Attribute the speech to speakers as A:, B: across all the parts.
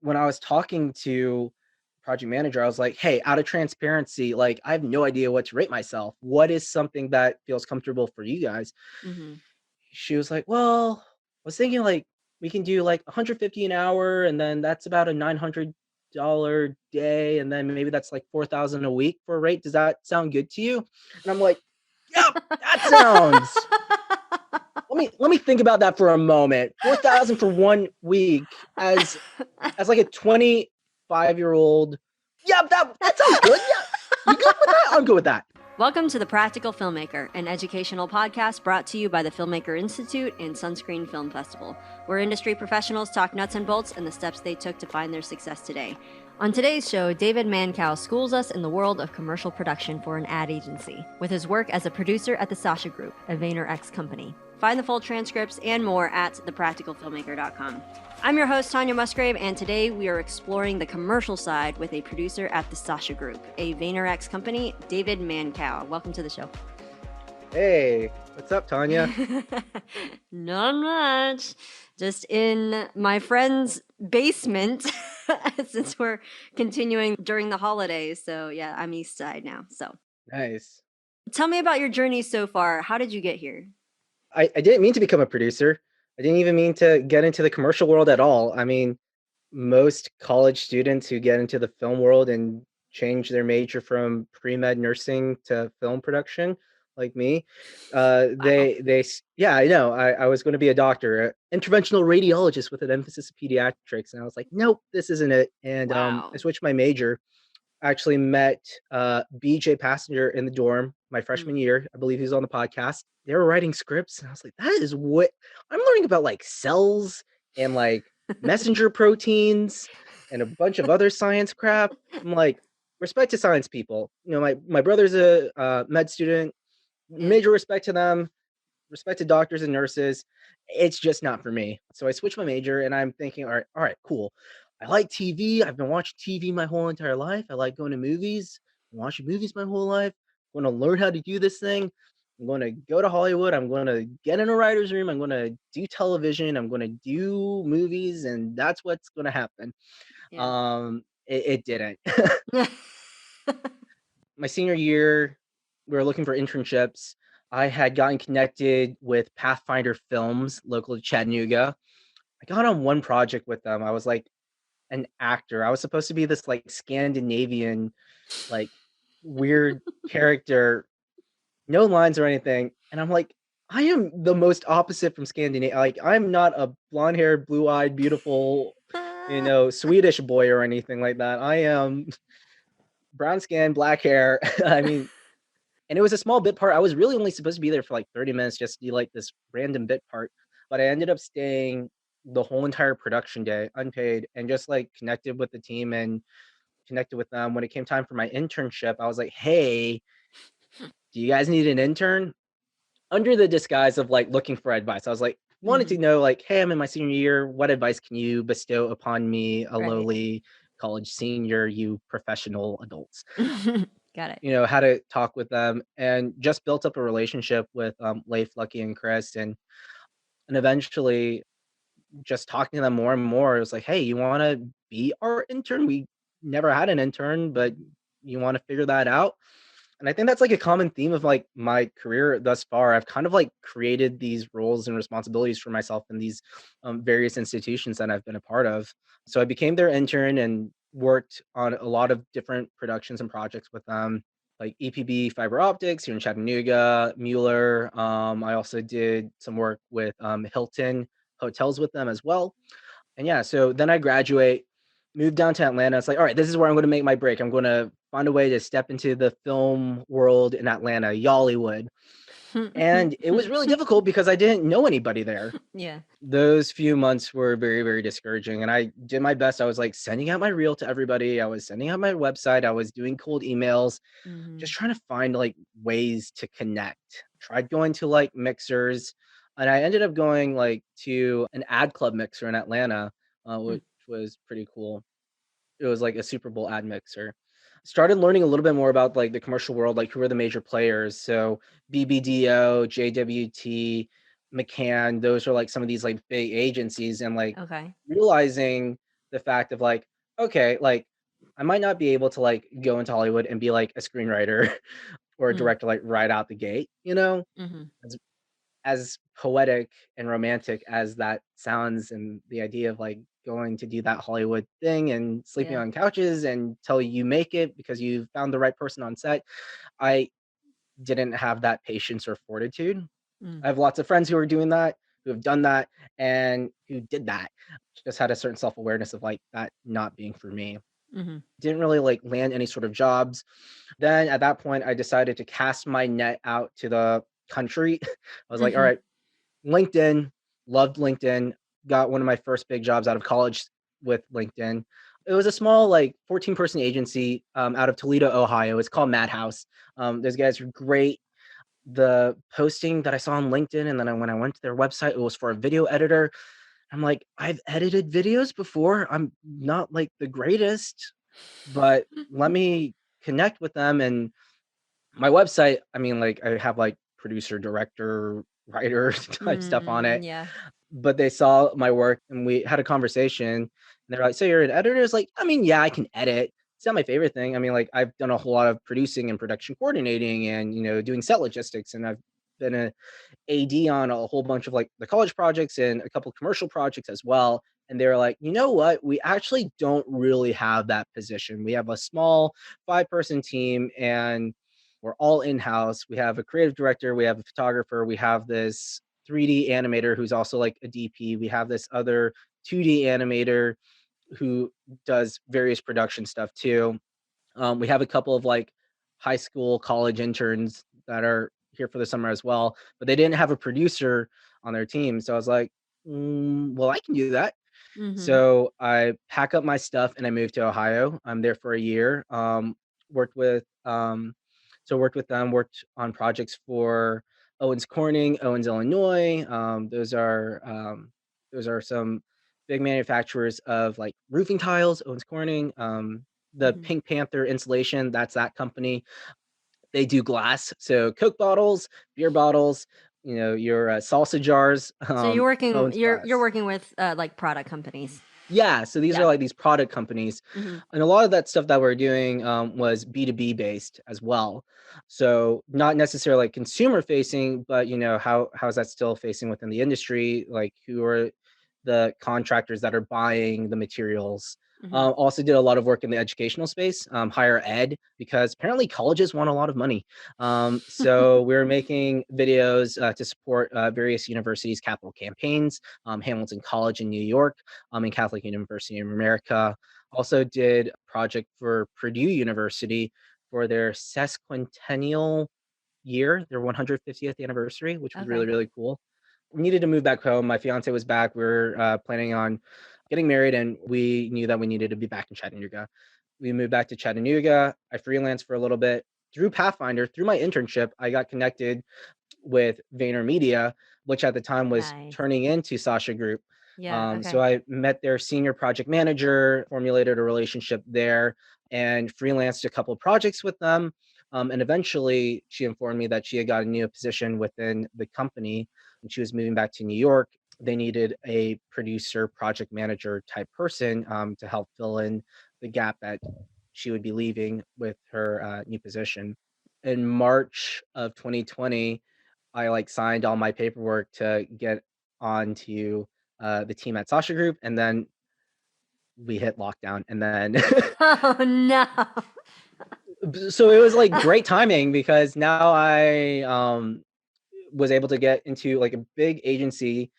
A: when I was talking to project manager, I was like, hey, out of transparency, like I have no idea what to rate myself. What is something that feels comfortable for you guys?
B: Mhm.
A: She was like, well, I was thinking like we can do like 150 an hour, and then that's about a $900 day, and then maybe that's like 4,000 a week for a rate. Does that sound good to you? And I'm like, yep, that sounds. Let me think about that for a moment. 4,000 for 1 week as like a 25-year-old. Yeah, that sounds good. Yeah, you good with that? I'm good with that.
B: Welcome to The Practical Filmmaker, an educational podcast brought to you by the Filmmaker Institute and Sunscreen Film Festival, where industry professionals talk nuts and bolts and the steps they took to find their success today. On today's show, David Mancao schools us in the world of commercial production for an ad agency, with his work as a producer at the Sasha Group, a VaynerX company. Find the full transcripts and more at thepracticalfilmmaker.com. I'm your host, Tanya Musgrave, and today we are exploring the commercial side with a producer at the Sasha Group, a VaynerX company, David Mancao. Welcome to the show.
A: Hey, what's up, Tanya?
B: Not much. Just in my friend's basement since we're continuing during the holidays. So, yeah, I'm East Side now. So,
A: Nice.
B: tell me about your journey so far. How did you get here?
A: I didn't mean to become a producer. I didn't even mean to get into the commercial world at all. I mean, most college students who get into the film world and change their major from pre-med nursing to film production, like me,
B: Wow.
A: yeah, I know. I was going to be a doctor, interventional radiologist with an emphasis in pediatrics, and I was like, nope, this isn't it. And I
B: Wow.
A: switched my major. Actually met BJ Passenger in the dorm my freshman
B: Mm.
A: year. I believe he was on the podcast. They were writing scripts, and I was like, that is what I'm learning about, like cells and like messenger proteins and a bunch of other science crap. I'm like, respect to science people. You know, my brother's a med student.
B: Yeah.
A: Major respect to them. Respect to doctors and nurses. It's just not for me. So I switched my major, and I'm thinking, all right, cool. I like TV. I've been watching TV my whole entire life. I like going to movies, watching movies my whole life. I'm going to learn how to do this thing. I'm going to go to Hollywood. I'm going to get in a writer's room. I'm going to do television. I'm going to do movies, and that's what's going to happen.
B: Yeah.
A: It didn't. My senior year, we were looking for internships. I had gotten connected with Pathfinder Films, local to Chattanooga. I got on one project with them. I was like an actor. I was supposed to be this like Scandinavian, like weird character, no lines or anything. And I'm like, I am the most opposite from Scandinavia. Like, I'm not a blonde haired, blue eyed, beautiful, Swedish boy or anything like that. I am brown skin, black hair. I mean, and it was a small bit part. I was really only supposed to be there for like 30 minutes just to do like this random bit part, but I ended up staying the whole entire production day unpaid and just like connected with the team and connected with them. When it came time for my internship, I was like, hey, do you guys need an intern? Under the disguise of like looking for advice. I was like, wanted to
B: Mhm.
A: know, like, hey, I'm in my senior year. What advice can you bestow upon me, a
B: Right.
A: lowly college senior, you professional adults?
B: Got it.
A: How to talk with them, and just built up a relationship with Leif, Lucky, and Chris, and eventually just talking to them more and more. It was like, hey, you want to be our intern? We never had an intern, but you want to figure that out. And I think that's like a common theme of like my career thus far. I've kind of like created these roles and responsibilities for myself in these various institutions that I've been a part of. So I became their intern and worked on a lot of different productions and projects with them, like EPB Fiber Optics here in Chattanooga, Mueller. I also did some work with Hilton Hotels with them as well. And yeah, so then I graduate, move down to Atlanta. It's like, all right, this is where I'm going to make my break. I'm going to find a way to step into the film world in Atlanta, Yollywood. And it was really difficult because I didn't know anybody there.
B: Yeah.
A: Those few months were very, very discouraging. And I did my best. I was like sending out my reel to everybody. I was sending out my website. I was doing cold emails, just
B: Mhm.
A: trying to find like ways to connect. Tried going to like mixers, and I ended up going like to an ad club mixer in Atlanta,
B: Hmm.
A: which was pretty cool. It was like a Super Bowl ad mixer. Started learning a little bit more about like the commercial world, like who are the major players. So BBDO, JWT, McCann, those are like some of these like big agencies, and like
B: Okay.
A: realizing the fact of like, okay, like I might not be able to like go into Hollywood and be like a screenwriter or a
B: Mm,
A: director like right out the gate, you know?
B: mhm.
A: As, as poetic and romantic as that sounds, and the idea of like going to do that Hollywood thing and sleeping
B: Yeah.
A: on couches until you make it because you found the right person on set, I didn't have that patience or fortitude.
B: Mm,
A: I have lots of friends who are doing that, who have done that, and who did that. Just had a certain self-awareness of like that not being for me.
B: mhm.
A: Didn't really like land any sort of jobs. Then at that point, I decided to cast my net out to the country. I was like, all
B: Mhm.
A: right, LinkedIn, loved LinkedIn, got one of my first big jobs out of college with LinkedIn. It was a small, like 14-person agency out of Toledo, Ohio. It's called Madhouse. Those guys are great. The posting that I saw on LinkedIn, and then when I went to their website, it was for a video editor. I'm like, I've edited videos before. I'm not like the greatest, but let me connect with them. And my website, I mean, like I have like producer, director, writer type stuff on
B: Mhm.
A: it,
B: Yeah.
A: but they saw my work and we had a conversation. And they're like, "So you're an editor?" It's like, I mean, yeah, I can edit. It's not my favorite thing. I mean, like I've done a whole lot of producing and production coordinating and doing set logistics, and I've been a AD on a whole bunch of like the college projects and a couple commercial projects as well. And they were like, you know what? We actually don't really have that position. We have a small 5-person team and we're all in house. We have a creative director, we have a photographer, we have this 3D animator who's also like a DP. We have this other 2D animator who does various production stuff too. We have a couple of like high school, college interns that are here for the summer as well, but they didn't have a producer on their team. So I was like, well, I can do that.
B: Mhm.
A: So I pack up my stuff and I moved to Ohio. I'm there for a year. Worked with worked with them, worked on projects for Owens Corning, Owens, Illinois. Those are some big manufacturers of like roofing tiles, Owens Corning. The
B: Mhm.
A: Pink Panther insulation, that's that company. They do glass, so Coke bottles, beer bottles, your salsa jars,
B: So you're working
A: Owens
B: you're
A: Glass.
B: working with like product companies.
A: Yeah, so these are
B: Yeah.
A: like these product companies,
B: Mhm.
A: and a lot of that stuff that we're doing was B2B based as well. So not necessarily like consumer facing, but how is that still facing within the industry? Like who are the contractors that are buying the materials?
B: Mhm.
A: Also did a lot of work in the educational space, higher ed, because apparently colleges want a lot of money. So we're making videos to support various universities' capital campaigns. Hamilton College in New York, in Catholic University of America. Also did a project for Purdue University for their sesquicentennial year, their 150th anniversary, which was really,
B: Okay.
A: really cool. We needed to move back home. My fiance was back. We were planning on getting married, and we knew that we needed to be back in Chattanooga. We moved back to Chattanooga. I freelanced for a little bit. Through Pathfinder, through my internship, I got connected with VaynerMedia, which at the time was
B: Nice.
A: turning into Sasha Group.
B: Yeah.
A: So
B: Okay.
A: I met their senior project manager, formulated a relationship there, and freelanced a couple of projects with them. And eventually, she informed me that she had got a new position within the company, and she was moving back to New York. They needed a producer, project manager type person to help fill in the gap that she would be leaving with her new position. In March of 2020, I like signed all my paperwork to get onto the team at Sasha Group, and then we hit lockdown, and then
B: Oh no.
A: so it was like great timing because now I was able to get into like a big agency.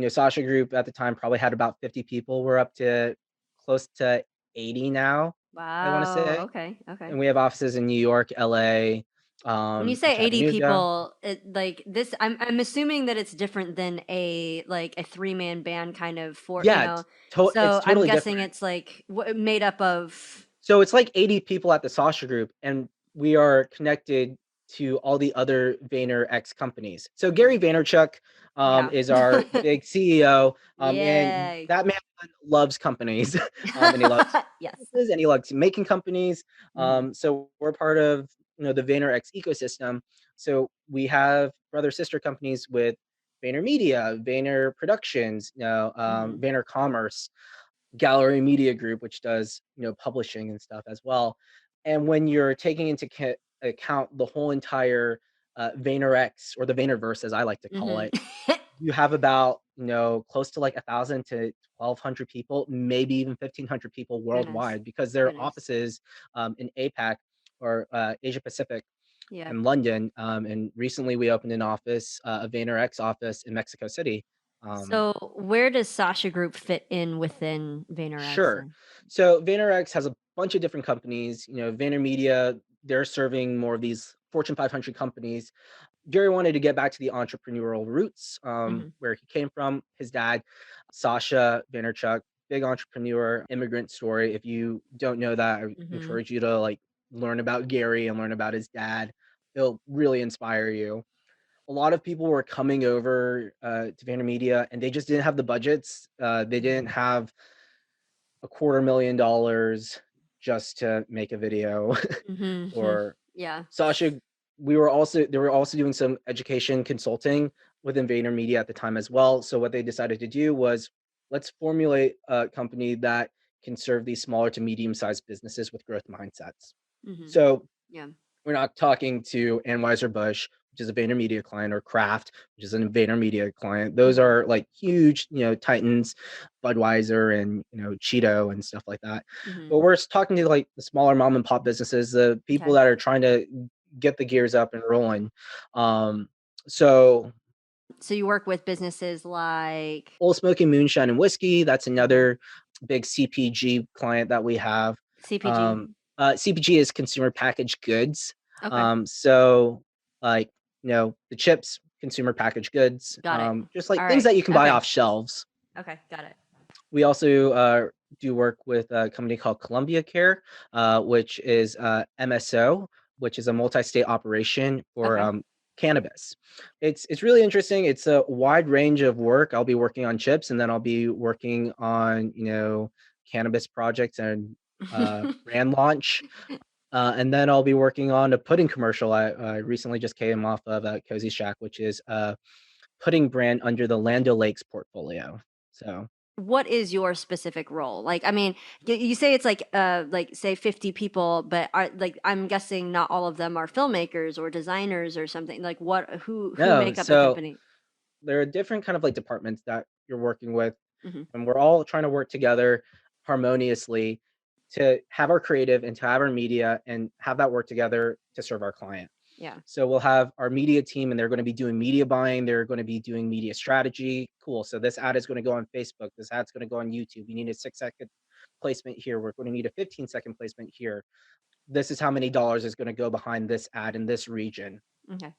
A: Sasha Group at the time probably had about 50 people. We're up to close to 80 now, I want to
B: Wow.
A: say,
B: Okay. Okay.
A: and we have offices in New York, LA,
B: When you
A: in
B: say 80
A: Chattanooga.
B: people, like this, I'm assuming that it's different than a 3-man band kind of
A: Yeah, it's
B: so I'm
A: totally
B: guessing
A: different.
B: it's like made up of.
A: So it's like 80 people at the Sasha Group, and we are connected to all the other Vayner X companies. So
B: Mhm.
A: Gary Vaynerchuk
B: Yeah.
A: is our big CEO, and
B: Yay.
A: that man loves companies, and he loves
B: Yes.
A: businesses, and he loves making companies.
B: Mhm.
A: So we're part of the Vayner X ecosystem. So we have brother sister companies with Vayner Media, Vayner Productions,
B: Mhm.
A: Vayner Commerce. Gallery Media Group, which does, publishing and stuff as well. And when you're taking into account the whole entire VaynerX, or the Vaynerverse, as I like to call
B: Mhm.
A: it, you have about, close to like 1,000 to 1,200 people, maybe even 1,500 people
B: Goodness.
A: worldwide, because there are
B: Goodness.
A: offices in APAC, or Asia Pacific,
B: Yeah.
A: in London. And recently we opened an office, a VaynerX office in Mexico City. Um,
B: So, where does Sasha Group fit in within VaynerX
A: Sure.
B: then?
A: So VaynerX has a bunch of different companies. VaynerMedia, they're serving more of these Fortune 500 companies. Jerry wanted to get back to the entrepreneurial roots,
B: Mhm.
A: where he came from. His dad, Sasha Vaynerchuk, big entrepreneur, immigrant story. If you don't know that, I
B: Mhm.
A: encourage you to like learn about Gary and learn about his dad. It'll really inspire you. A lot of people were coming over to VaynerMedia, and they just didn't have the budgets. They didn't
B: Mhm.
A: have $250,000 just to make a video.
B: Mhm.
A: Or
B: Yeah.
A: Sasha, they were also doing some education consulting within VaynerMedia at the time as well. So what they decided to do was, let's formulate a company that can serve these smaller to medium-sized businesses with growth mindsets.
B: Mhm.
A: So
B: Yeah.
A: we're not talking to Anheuser-Busch, which is a VaynerMedia client, or Kraft, which is a VaynerMedia client. Those
B: Mhm.
A: are like huge, titans, Budweiser, and Cheeto and stuff like that.
B: Mhm.
A: But we're talking to like the smaller mom and pop businesses, the people
B: Okay.
A: that are trying to get the gears up and rolling. Um, so
B: So you work with businesses like
A: Old Smoky Moonshine and Whiskey, that's
B: okay.
A: another big CPG client that we have.
B: CPG.
A: Um, CPG is consumer packaged goods.
B: Okay.
A: So like, the chips, consumer packaged goods,
B: Got it.
A: just like
B: All
A: things
B: right.
A: that you can buy
B: Okay.
A: off shelves.
B: Okay. Got it.
A: We also do work with a company called Columbia Care, which is MSO, which is a multi-state operation for
B: Okay.
A: cannabis. It's really interesting. It's a wide range of work. I'll be working on chips, and then I'll be working on cannabis projects and brand launch. And then I'll be working on a pudding commercial. I recently just came off of Cozy Shack, which is a pudding brand under the Land O'Lakes portfolio. So
B: What is your specific role? Like, I mean, you say it's like say 50 people, but are like I'm guessing not all of them are filmmakers or designers or something. Like what who
A: no,
B: make up the
A: so
B: company?
A: there are different kind of like departments that you're working with,
B: Mhm.
A: and we're all trying to work together harmoniously to have our creative and to have our media and have that work together to serve our client.
B: Yeah.
A: So we'll have our media team, and they're going to be doing media buying. They're going to be doing media strategy. Cool. So this ad is going to go on Facebook. This ad's going to go on YouTube. You need a 6-second placement here. We're going to need a 15-second placement here. This is how many dollars is going to go behind this ad in this region.
B: Okay.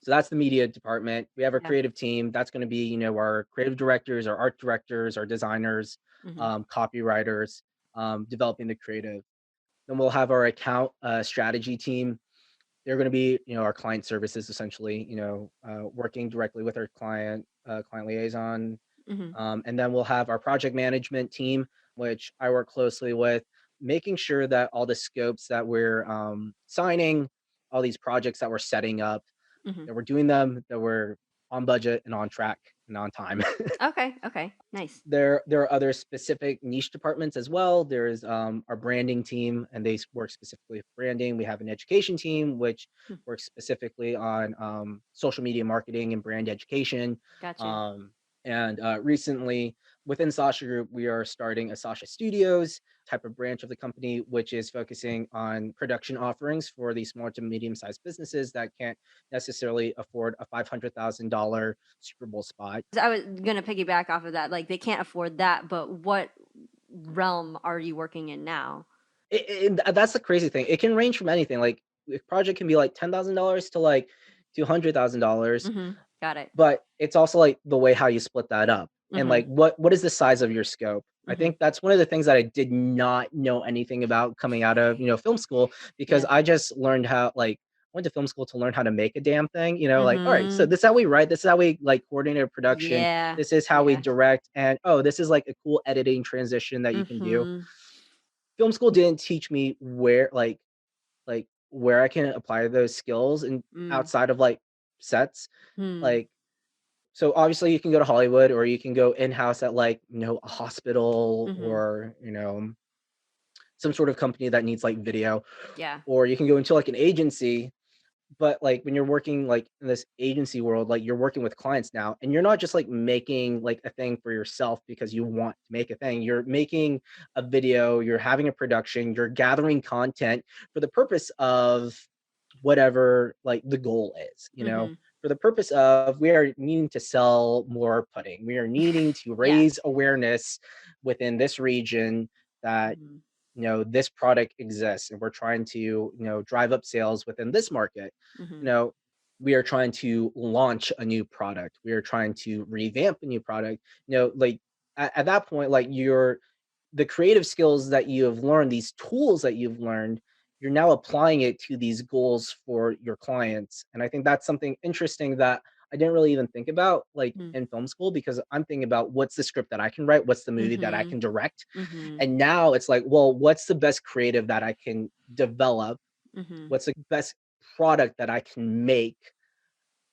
A: So that's the media department. We have our
B: Yeah.
A: creative team. That's going to be, our creative directors, our art directors, our designers,
B: Mhm.
A: copywriters, developing the creative. Then we'll have our account strategy team. They're going to be, our client services, essentially, working directly with our client liaison.
B: Mhm.
A: And then we'll have our project management team, which I work closely with, making sure that all the scopes that we're signing, all these projects that we're setting up,
B: Mhm.
A: that we're doing them, that we're on budget and on track and on time.
B: Okay. Okay. Nice.
A: There are other specific niche departments as well. There's our branding team, and they work specifically with branding. We have an education team, which
B: Hmm.
A: works specifically on social media marketing and brand education.
B: Gotcha.
A: Um, and recently, within Sasha Group, we are starting a Sasha Studios type of branch of the company, which is focusing on production offerings for these small to medium-sized businesses that can't necessarily afford a $500,000 Super Bowl spot.
B: I was gonna piggyback off of that. Like they can't afford that, but what realm are you working in now?
A: That's the crazy thing. It can range from anything. Like, the project can be like $10,000 to like $200,000,
B: Mhm. Got it.
A: but it's also like the way how you split that up, and like
B: Mhm.
A: what is the size of your scope. I
B: Mhm.
A: think that's one of the things that I did not know anything about coming out of film school, because
B: Yeah.
A: I just learned how, like, went to film school to learn how to make a damn thing. Like, all right, so
B: Mhm.
A: this is how we write. This is how we like coordinate a production.
B: Yeah.
A: This is how we
B: Yeah.
A: direct, and oh, this is like a cool editing transition that you can do.
B: Mhm.
A: Film school didn't teach me where where I can apply those skills and
B: Mm.
A: outside of like sets.
B: Hmm.
A: Like, so obviously you can go to Hollywood, or you can go in-house at like, a hospital,
B: Mm-hmm.
A: or, some sort of company that needs like video,
B: Yeah.
A: or you can go into like an agency. But like when you're working like in this agency world, like you're working with clients now, and you're not just like making like a thing for yourself because you want to make a thing. You're making a video, you're having a production, you're gathering content for the purpose of whatever like the goal is,
B: Mm-hmm.
A: for the purpose of we are needing to sell more pudding. We are needing to
B: Yeah.
A: raise awareness within this region that
B: Mm-hmm.
A: this product exists, and we're trying to drive up sales within this market.
B: Mm-hmm.
A: you know we are trying to launch a new product, we are trying to revamp a new product. Like at that point, like the creative skills that you have learned, these tools that you've learned, you're now applying it to these goals for your clients. And I think that's something interesting that I didn't really even think about like in film school, because I'm thinking about what's the script that I can write, what's the movie that I
B: Mm-hmm.
A: can direct.
B: Mm-hmm.
A: And now it's like, well, what's the best creative that I can develop?
B: Mm-hmm.
A: What's the best product that I can make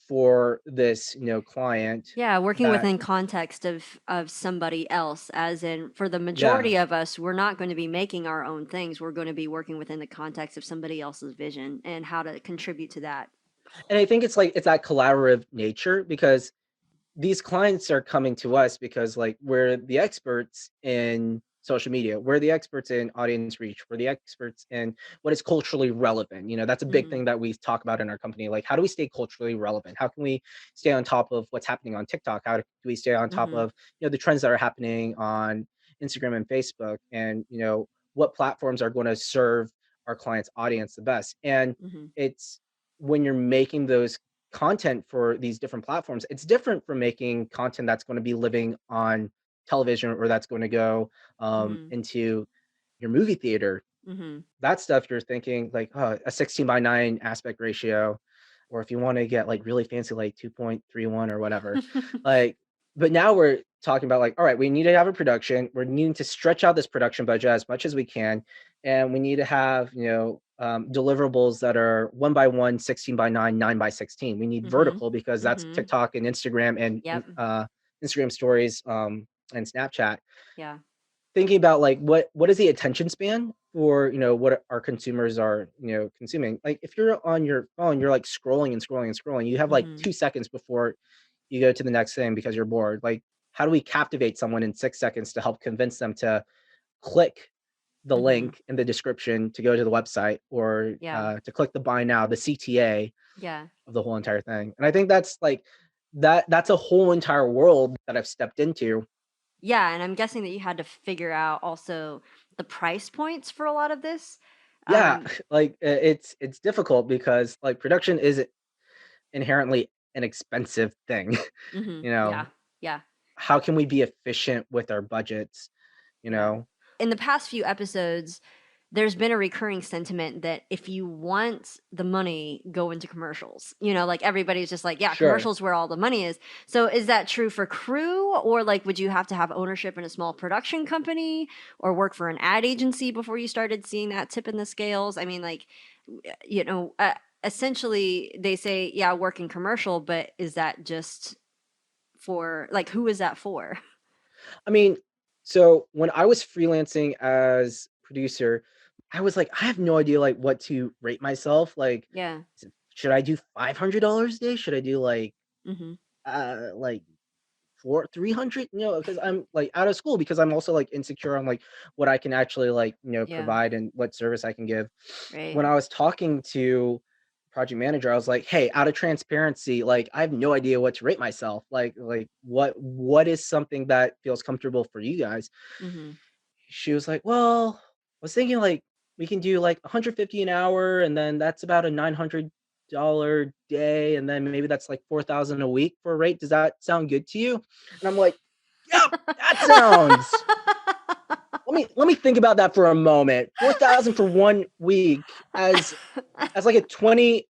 A: for this, client
B: Yeah, working
A: that,
B: within context of somebody else, as in for the
A: yeah.
B: majority of us, we're not going to be making our own things. We're going to be working within the context of somebody else's vision and how to contribute to that.
A: And I think it's like it's that collaborative nature, because these clients are coming to us because like we're the experts in social media, we're the experts in audience reach, we're the experts in what is culturally relevant. That's a big
B: Mm-hmm.
A: thing that we talk about in our company. Like, how do we stay culturally relevant? How can we stay on top of what's happening on TikTok? How do we stay on top
B: Mm-hmm.
A: of the trends that are happening on Instagram and Facebook? And what platforms are going to serve our clients audience the best? And
B: Mm-hmm.
A: it's when you're making those content for these different platforms, it's different from making content that's going to be living on television, or that's going to go
B: Mm-hmm.
A: into your movie theater.
B: Mm-hmm.
A: That stuff you're thinking like, a 16:9 aspect ratio, or if you want to get like really fancy, like 2.31 or whatever. Like, but now we're talking about like, all right, we need to have a production. We're needing to stretch out this production budget as much as we can. And we need to have, deliverables that are 1 by 1, 16:9, 9 by 16. We need
B: Mm-hmm.
A: vertical because that's
B: Mm-hmm.
A: TikTok and Instagram and
B: Yep.
A: Instagram stories, and Snapchat.
B: Yeah.
A: Thinking about like what is the attention span for what our consumers are consuming. Like if you're on your phone, you're like scrolling and scrolling and scrolling, you have like
B: Mm-hmm.
A: 2 seconds before you go to the next thing because you're bored. Like, how do we captivate someone in 6 seconds to help convince them to click the
B: Mm-hmm.
A: link in the description to go to the website, or
B: Yeah.
A: to click the buy now, the CTA
B: Yeah.
A: of the whole entire thing? And I think that's like that's a whole entire world that I've stepped into.
B: Yeah, and I'm guessing that you had to figure out also the price points for a lot of this.
A: Yeah,
B: Um,
A: like it's difficult because like production is inherently an expensive thing.
B: mhm.
A: you
B: Yeah.
A: know,
B: Yeah.
A: how can we be efficient with our budgets? You
B: Yeah.
A: know,
B: In the past few episodes, there's been a recurring sentiment that if you want the money, go into commercials. Like everybody's just like, yeah,
A: sure.
B: commercials where all the money is. So is that true for crew, or like would you have to have ownership in a small production company or work for an ad agency before you started seeing that tip in the scales? I mean, like, you know, uh, essentially they say, yeah, work in commercial, but is that just for like who is that for?
A: I mean, so when I was freelancing as producer, I was like, I have no idea like what to rate myself. Like,
B: Yeah.
A: should I do $500 a day? Should I do
B: Mhm.
A: like for 300, because I'm like out of school, because I'm also like insecure on like what I can actually like
B: Yeah.
A: provide and what service I can give.
B: Right.
A: When I was talking to project manager, I was like, hey, out of transparency, like I have no idea what to rate myself. Like what is something that feels comfortable for you guys?
B: Mhm.
A: She was like, well, I was thinking like we can do like 150 an hour, and then that's about a $900 day, and then maybe that's like 4,000 a week for a rate. Does that sound good to you? And I'm like, yep, that sounds. Let me think about that for a moment. 4,000 for 1 week as like a 20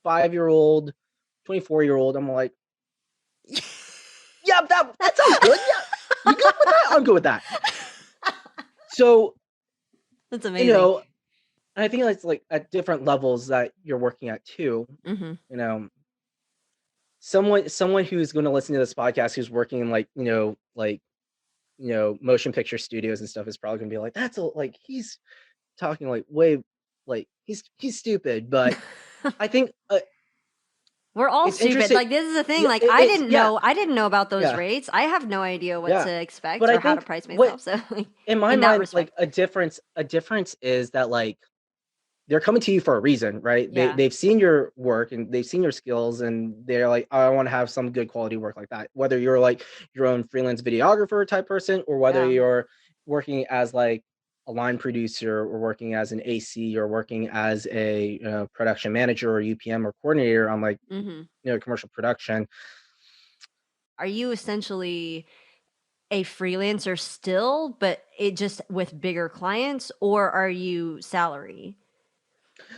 A: 5-year-old, 24-year-old. I'm like, yeah, that sounds good. Yeah, you good with that? I'm good with that. So
B: That's
A: you
B: amazing.
A: know, I think it's like at different levels that you're working at too.
B: Mhm.
A: You know, someone who's going to listen to this podcast who's working in like, motion picture studios and stuff is probably going to be like, that's like he's talking like way like he's stupid, but I think
B: We're all
A: it's
B: stupid.
A: interesting.
B: Like, this is the thing.
A: Yeah,
B: Like,
A: it's yeah,
B: I didn't know about those
A: yeah,
B: rates. I have no idea what
A: yeah.
B: to expect
A: But I
B: or how to
A: think
B: price
A: what
B: myself. So, like,
A: in my
B: in that
A: mind, like
B: respect,
A: a difference is that like they're coming to you for a reason, right? They
B: yeah,
A: they've seen your work and they've seen your skills and they're like, I want to have some good quality work like that. Whether you're like your own freelance videographer type person or whether
B: yeah,
A: you're working as like a line producer or working as an AC or working as a production manager or UPM or coordinator on like
B: hmm.
A: commercial production.
B: Are you essentially a freelancer still, but it just with bigger clients, or are you salary?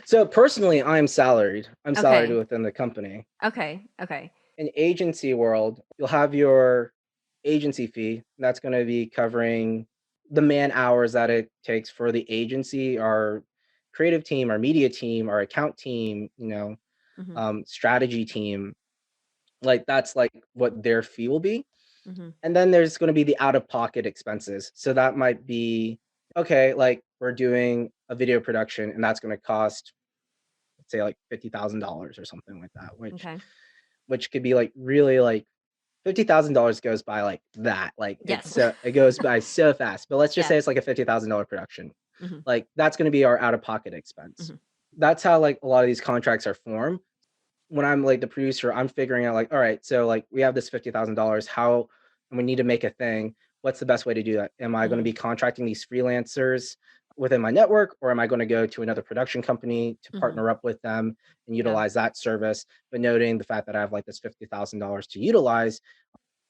A: So personally, I'm salaried
B: Okay,
A: within the company.
B: okay, okay.
A: In agency world, you'll have your agency fee. That's going to be covering the man hours that it takes for the agency, our creative team, our media team, our account team,
B: Hmm.
A: strategy team. Like that's like what their fee will be.
B: Hmm.
A: And then there's going to be the out of pocket expenses. So that might be okay, like we're doing a video production and that's going to cost, let's say like $50,000 or something like that,
B: Okay.
A: which could be like really like $50,000 goes by like that. Like
B: Yes.
A: it goes by so fast. But let's just
B: Yeah.
A: say it's like a $50,000 production.
B: Hmm.
A: Like that's going to be our out of pocket expense.
B: Hmm.
A: That's how like a lot of these contracts are formed. When I'm like the producer, I'm figuring out like, all right, so like we have this $50,000. How and we need to make a thing. What's the best way to do that? Am I going to
B: Hmm.
A: be contracting these freelancers within my network, or am I going to go to another production company to
B: Hmm.
A: partner up with them and
B: Yeah.
A: utilize that service? But noting the fact that I have like this $50,000 to utilize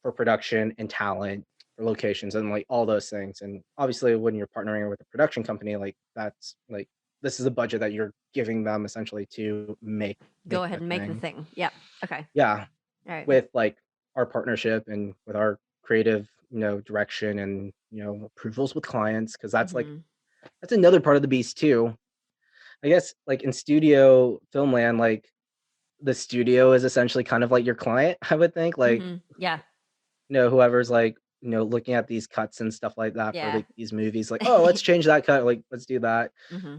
A: for production and talent, for locations and like all those things. And obviously, when you're partnering with a production company, like that's like this is a budget that you're giving them essentially to
B: Go
A: make
B: ahead
A: the
B: and make the
A: thing.
B: thing. Yep. Okay.
A: Yeah,
B: All right.
A: with like our partnership and with our creative, direction and approvals with clients, because
B: Hmm.
A: that's another part of the beast too. I guess like in studio film land, like the studio is essentially kind of like your client. I would think like
B: Hmm. Yeah.
A: whoever's like looking at these cuts and stuff like that for
B: Yeah.
A: like these movies, like, oh, let's change that cut, like let's do that.
B: Hmm.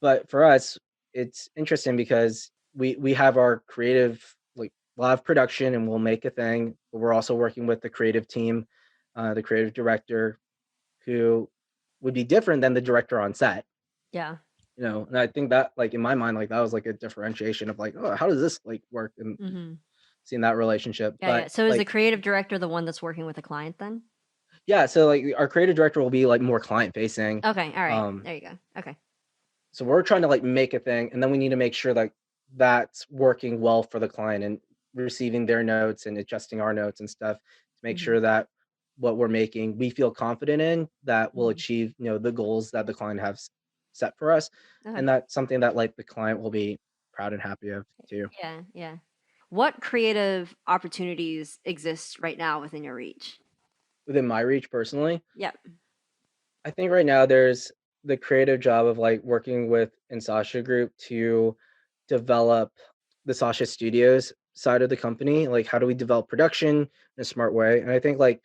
A: But for us, it's interesting because we have our creative like live production and we'll make a thing, but we're also working with the creative team, the creative director, who would be different than the director on set.
B: Yeah.
A: And I think that like in my mind, like that was like a differentiation of like, oh, how does this like work and
B: Hmm.
A: seeing that relationship.
B: Yeah. Yeah.
A: But
B: So is the
A: like,
B: creative director the one that's working with the client then?
A: yeah, so like our creative director will be like more client facing.
B: Okay. All right.
A: Um,
B: There you go. Okay.
A: so we're trying to like make a thing, and then we need to make sure that that's working well for the client and receiving their notes and adjusting our notes and stuff to make
B: Hmm.
A: sure that what we're making we feel confident in that will
B: Hmm.
A: achieve the goals that the client has set for us,
B: Okay.
A: and that's something that like the client will be proud and happy of too.
B: Yeah. Yeah. What creative opportunities exist right now within your reach?
A: Within my reach personally,
B: Yep.
A: I think right now there's the creative job of like working with in Sasha Group to develop the Sasha Studios side of the company. Like, how do we develop production in a smart way? And I think like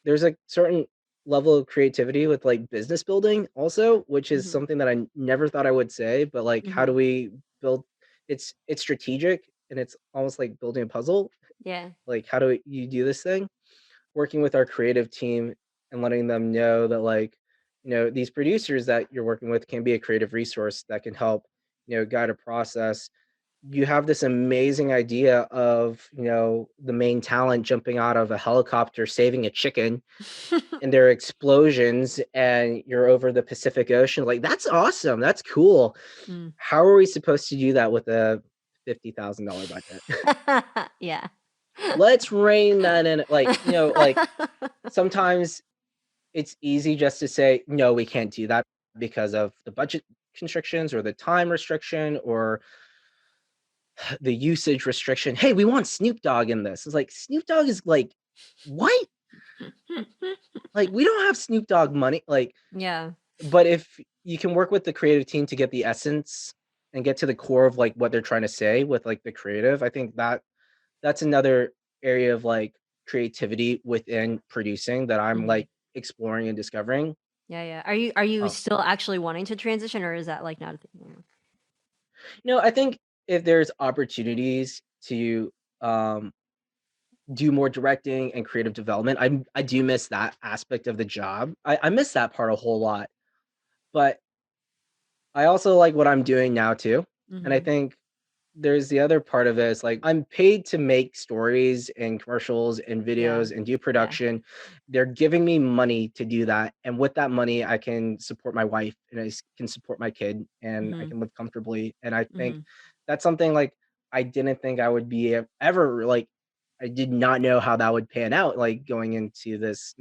A: there's a certain level of creativity with like business building also, which is
B: Hmm.
A: something that I never thought I would say. But like, how
B: Hmm.
A: do we build? It's strategic and it's almost like building a puzzle.
B: Yeah.
A: Like, how do you do this thing? Working with our creative team and letting them know that like these producers that you're working with can be a creative resource that can help guide a process. You have this amazing idea of the main talent jumping out of a helicopter saving a chicken and there are explosions and you're over the Pacific Ocean, like that's awesome, that's cool.
B: Mm.
A: How are we supposed to do that with a $50,000 budget?
B: Yeah.
A: Let's rein that in, like like sometimes it's easy just to say, no, we can't do that because of the budget constrictions or the time restriction or the usage restriction. Hey, we want Snoop Dogg in this. It's like Snoop Dogg is like, what? Like, we don't have Snoop Dogg money. Like,
B: Yeah.
A: but if you can work with the creative team to get the essence and get to the core of like what they're trying to say with like the creative, I think that that's another area of like creativity within producing that I'm
B: Mhm.
A: like exploring and discovering.
B: Yeah, yeah. Are you
A: Oh,
B: still actually wanting to transition, or is that, like, not a thing anymore?
A: I think if there's opportunities to um do more directing and creative development, I do miss that aspect of the job. I miss that part a whole lot, but I also like what I'm doing now too. And I
B: Mhm.
A: think there's the other part of it is like I'm paid to make stories and commercials and
B: Yeah.
A: videos and do
B: Yeah.
A: production. They're giving me money to do that. And with that money, I can support my wife and can support my kid and I
B: Mhm.
A: can live comfortably. And I think
B: Mhm.
A: that's something like I didn't think I would be ever like, I did not know how that would pan out, like going into this,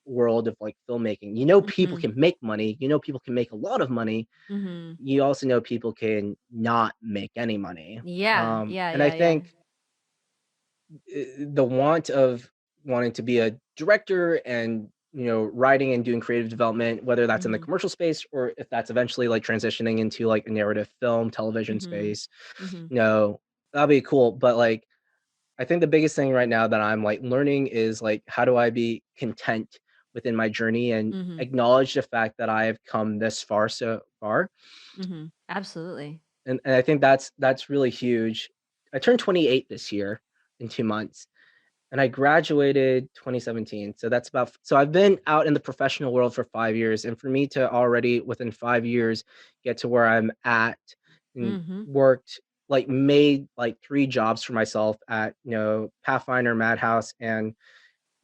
A: world of like filmmaking. People
B: Mhm.
A: can make money, people can make a lot of money.
B: Mhm.
A: You also know people can not make any money.
B: Yeah. Yeah,
A: And I
B: yeah, yeah.
A: think the want of wanting to be a director and writing and doing creative development, whether that's in the
B: Mhm.
A: commercial space or if that's eventually like transitioning into like a narrative film television
B: Mhm.
A: space,
B: Mhm.
A: that'll be cool. But like I think the biggest thing right now that I'm like learning is like how do I be content within my journey and
B: Mhm.
A: acknowledge the fact that I have come this far so far.
B: Mhm. Absolutely.
A: And I think that's really huge. I turned 28 this year in 2 months, and I graduated 2017. So I've been out in the professional world for 5 years, and for me to already within 5 years get to where I'm at and
B: Mhm.
A: worked like made like 3 jobs for myself at, Pathfinder, Madhouse, and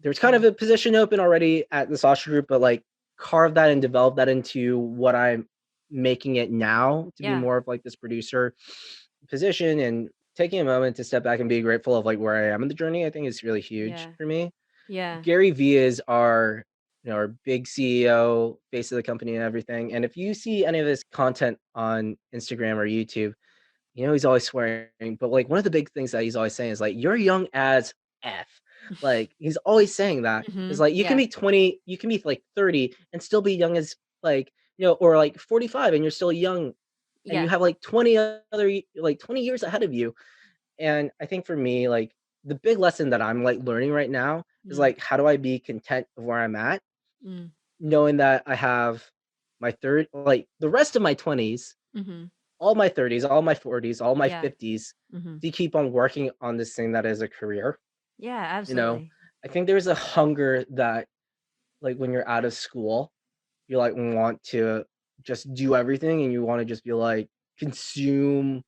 A: there's kind
B: Yeah.
A: of a position open already at the Sasha Group, but like carve that and develop that into what I'm making it now to be
B: Yeah.
A: more of like this producer position and taking a moment to step back and be grateful of like where I am in the journey, I think is really huge
B: Yeah.
A: for me.
B: Yeah.
A: Gary Vee is our big CEO, face of the company and everything. And if you see any of his content on Instagram or YouTube, he's always swearing, but, like, one of the big things that he's always saying is, like, "You're young as F." Like, he's always saying that. It's
B: Mhm.
A: like, you can
B: Yeah.
A: be 20, you can be, like, 30 and still be young as, like, or, like, 45 and you're still young, and you
B: Yeah.
A: have, like, 20 other like, 20 years ahead of you. And I think for me, like, the big lesson that I'm, like, learning right now is,
B: Mm.
A: like, how do I be content of where I'm at,
B: Mm.
A: knowing that I have the rest of my 20s,
B: Mhm.
A: all my 30s, all my 40s, all my
B: Yeah.
A: 50s
B: Mhm.
A: to keep on working on this thing that is a career.
B: Yeah,
A: You know,
B: absolutely.
A: I think there's a hunger that, like, when you're out of school, you like want to just do everything and you want to just be like consume,